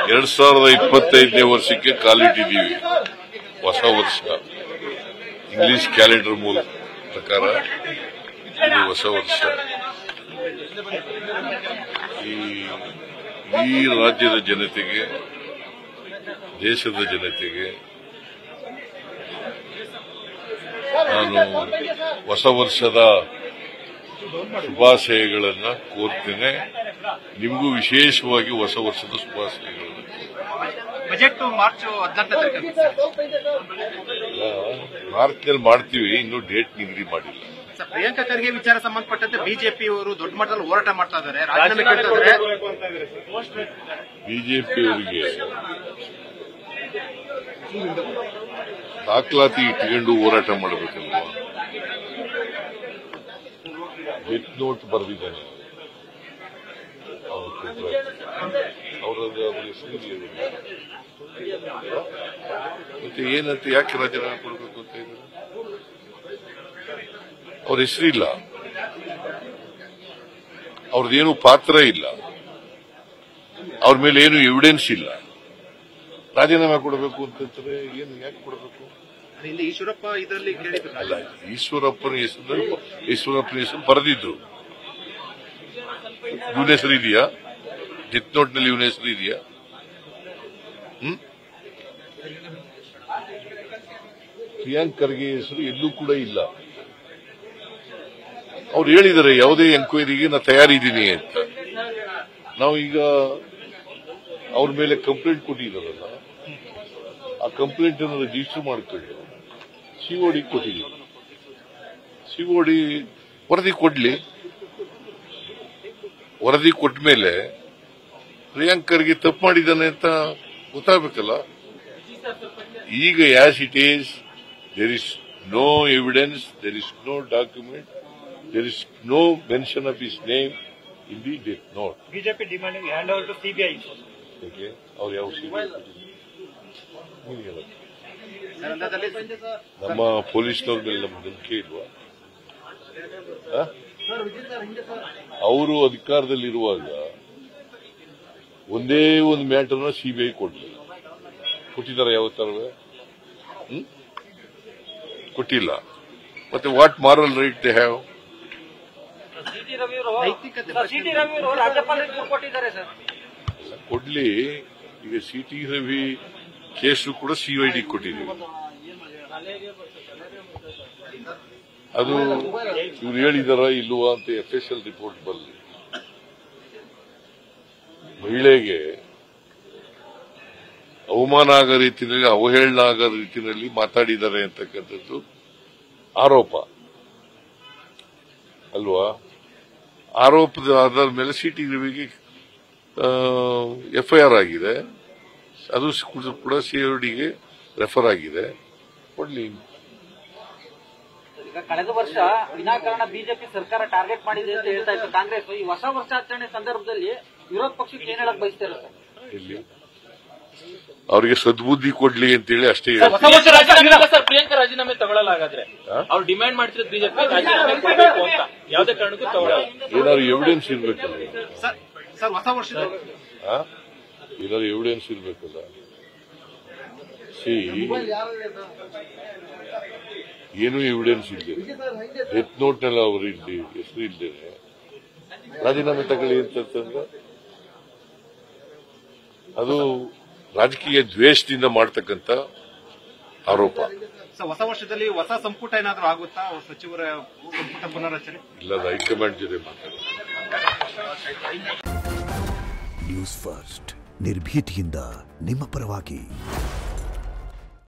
2025ನೇ ವರ್ಷಕ್ಕೆ ಕಾಲಿಟ್ಟಿದ್ದೀವಿ. ಹೊಸ ವರ್ಷ ಇಂಗ್ಲಿಷ್ ಕ್ಯಾಲೆಂಡರ್ ಪ್ರಕಾರ ಇದು ಹೊಸ ವರ್ಷ. ಈ ರಾಜ್ಯದ ಜನತೆಗೆ, ದೇಶದ ಜನತೆಗೆ ನಾನು ಹೊಸ ವರ್ಷದ ಶುಭಾಶಯಗಳನ್ನು ಕೋರ್ತೇನೆ. ನಿಮಗೂ ವಿಶೇಷವಾಗಿ ಹೊಸ ವರ್ಷದ ಶುಭಾಶಯಗಳನ್ನು. ಬಜೆಟ್ ಮಾರ್ಚ್ 14 ಮಾರ್ಚ್ನಲ್ಲಿ ಮಾಡ್ತೀವಿ, ಇನ್ನೂ ಡೇಟ್ ನಿಗದಿ ಮಾಡಿಲ್ಲ. ಪ್ರಿಯಾಂಕಾ ಖರ್ಗೆ ವಿಚಾರ ಸಂಬಂಧಪಟ್ಟಂತೆ ಬಿಜೆಪಿಯವರು ದೊಡ್ಡ ಮಟ್ಟದಲ್ಲಿ ಹೋರಾಟ ಮಾಡ್ತಾ ಇದ್ದಾರೆ, ರಾಜೀನಾಮೆ ಕೇಳ್ತಾ ಇದ್ದಾರೆ. ಬಿಜೆಪಿಯವರಿಗೆ ದಾಖಲಾತಿ ಇಟ್ಕೊಂಡು ಹೋರಾಟ ಮಾಡಬೇಕಲ್ವಾ? ಡೆತ್ ನೋಟ್ ಬರೆದಿದ್ದಾನೆ ಅವರದ್ದು ಮತ್ತೆ ಏನಂತ ಯಾಕೆ ರಾಜೀನಾಮೆ ಕೊಡಬೇಕು ಅಂತ ಇದ್ದಾರೆ? ಅವ್ರ ಹೆಸರಿಲ್ಲ, ಅವ್ರದ್ದೇನು ಪಾತ್ರ ಇಲ್ಲ, ಅವ್ರ ಮೇಲೆ ಏನು ಎವಿಡೆನ್ಸ್ ಇಲ್ಲ. ರಾಜೀನಾಮೆ ಕೊಡಬೇಕು ಅಂತಂದ್ರೆ ಏನು ಯಾಕೆ ಕೊಡಬೇಕು? ಈಶ್ವರಪ್ಪ ಇದರಲ್ಲಿ ಅಲ್ಲ, ಈಶ್ವರಪ್ಪನ ಹೆಸರು ಬರೆದಿದ್ರು. ಇವನ ಹೆಸರು ಇದೆಯಾ? ಡೆತ್ ನೋಟ್ನಲ್ಲಿ ಇವನ ಹೆಸರು ಇದೆಯಾ? ಪ್ರಿಯಾಂಕ್ ಖರ್ಗೆ ಹೆಸರು ಎಲ್ಲೂ ಕೂಡ ಇಲ್ಲ. ಅವ್ರು ಹೇಳಿದ್ದಾರೆ ಯಾವುದೇ ಎಂಕ್ವೈರಿಗೆ ನಾನು ತಯಾರಿದ್ದೀನಿ ಅಂತ. ನಾವು ಈಗ ಅವ್ರ ಮೇಲೆ ಕಂಪ್ಲೇಂಟ್ ಕೊಟ್ಟಿದ್ದಾರಲ್ಲ, ಆ ಕಂಪ್ಲೇಂಟ್ ಅನ್ನು ರಿಜಿಸ್ಟರ್ ಮಾಡಿಕೊಂಡು ಸಿಒಡಿ ಕೊಟ್ಟಿದ್ದೀವಿ. ಸಿಒಡಿ ವರದಿ ಕೊಡ್ಲಿ. ವರದಿ ಕೊಟ್ಟ ಮೇಲೆ ಪ್ರಿಯಾಂಕ್ ಖರ್ಗೆ ತಪ್ಪು ಮಾಡಿದ್ದಾನೆ ಅಂತ ಗೊತ್ತಾಗಬೇಕಲ್ಲ. ಈಗ as it is, there is no evidence, there is no document, there is no mention of his name in the death note. BJP demanding hand over to CBI. ಅವ್ರು ಯಾವ ಸಿಬಿಐ? ನಮ್ಮ ಪೊಲೀಸ್ನವ್ರ ಮೇಲೆ ನಮ್ಗೆ ನಂಬಿಕೆ ಇಲ್ವಾ? ಅವರು ಅಧಿಕಾರದಲ್ಲಿರುವಾಗ ಒಂದೇ ಒಂದು ಮ್ಯಾಟರ್ನ ಸಿಬಿಐ ಕೊಟ್ಟಿದ್ದಾರೆ. ಯಾವತ್ತಾರು ಕೊಟ್ಟಿಲ್ಲ. ಮತ್ತೆ what moral right they have? ಕೊಡ್ಲಿ. ಈಗ ಸಿಟಿ ರವಿ ಕೇಸು ಕೂಡ ಸಿಐಡಿ ಕೊಟ್ಟಿದ್ದೀವಿ. ಅದು ಇವ್ರು ಹೇಳಿದಾರ ಇಲ್ವಾ ಅಂತ FSL ರಿಪೋರ್ಟ್ ಬರಲಿ. ಮಹಿಳೆಗೆ ಅವಮಾನ ಆಗೋ ರೀತಿಯಲ್ಲಿ, ಅವಹೇಳನ ಆಗೋ ರೀತಿಯಲ್ಲಿ ಮಾತಾಡಿದ್ದಾರೆ ಅಂತಕ್ಕಂಥದ್ದು ಆರೋಪ ಅಲ್ವಾ? ಆರೋಪದ ಆಧಾರದ ಮೇಲೆ ಸಿಟಿ ರವಿಗೆ FIR ಆಗಿದೆ. ಅದು ಕೂಡ ಸಿಐಡಿಗೆ ರೆಫರ್ ಆಗಿದೆ. ಕೊಡ್ಲಿ. ಕಳೆದ ವರ್ಷ ವಿನಾಕಾರಣ ಬಿಜೆಪಿ ಸರ್ಕಾರ ಟಾರ್ಗೆಟ್ ಮಾಡಿದೆ ಅಂತ ಹೇಳ್ತಾ ಇತ್ತು ಕಾಂಗ್ರೆಸ್. ಈ ಹೊಸ ವರ್ಷಾಚರಣೆ ಸಂದರ್ಭದಲ್ಲಿ ವಿರೋಧ ಪಕ್ಷಕ್ಕೆ ಏನ್ ಹೇಳಕ್ ಬಯಸ್ತಾರೆ ಸರ್? ಇಲ್ಲಿ ಅವರಿಗೆ ಸದ್ಬುದ್ಧಿ ಕೊಡ್ಲಿ ಅಂತೇಳಿ ಅಷ್ಟೇ. ಪ್ರಿಯಾಂಕಾ ರಾಜೀನಾಮೆ ತಗೊಳ್ಳಲಾಗಾದ್ರೆ ಅವ್ರು ಡಿಮ್ಯಾಂಡ್ ಮಾಡ್ತಿರೋದು ಬಿಜೆಪಿ ರಾಜೀನಾಮೆ ಕೊಡಬೇಕು ಅಂತ. ಯಾವುದೇ ಕಾರಣಕ್ಕೂ ತಗೊಳ್ಳಲ್ಲ. ಏನಾದ್ರು ಎವಿಡೆನ್ಸ್ ಇರ್ಬೇಕಲ್ಲ ಸರ್. ಹೊಸ ವರ್ಷದ ಏನಾದ್ರು ಎವಿಡೆನ್ಸ್ ಇರ್ಬೇಕಲ್ಲ. ಏನೂ ಎವಿಡೆನ್ಸ್ ಇಲ್ಲದೆ ಡೆತ್ ನೋಟ್ನೆಲ್ಲ ಅವರು ಹೆಸರು ಇಲ್ದೇನೆ ರಾಜೀನಾಮೆ ತಗೊಳ್ಳಿ ಅಂತಂದ್ರೆ ಅದು ರಾಜಕೀಯ ದ್ವೇಷದಿಂದ ಮಾಡ್ತಕ್ಕಂಥ ಆರೋಪ. ಹೊಸ ವರ್ಷದಲ್ಲಿ ಹೊಸ ಸಂಪುಟ ಏನಾದರೂ ಆಗುತ್ತಾ? ಸಚಿವರ ಸಂಪುಟ ಪುನರಚನೆ ಇಲ್ಲ, ಹೈಕಮಾಂಡ್ ಜೊತೆ ಮಾತಾಡೋದು. ನ್ಯೂಸ್ ಫಸ್ಟ್ ನಿರ್ಭೀತಿಯಿಂದ ನಿಮ್ಮ ಪರವಾಗಿ.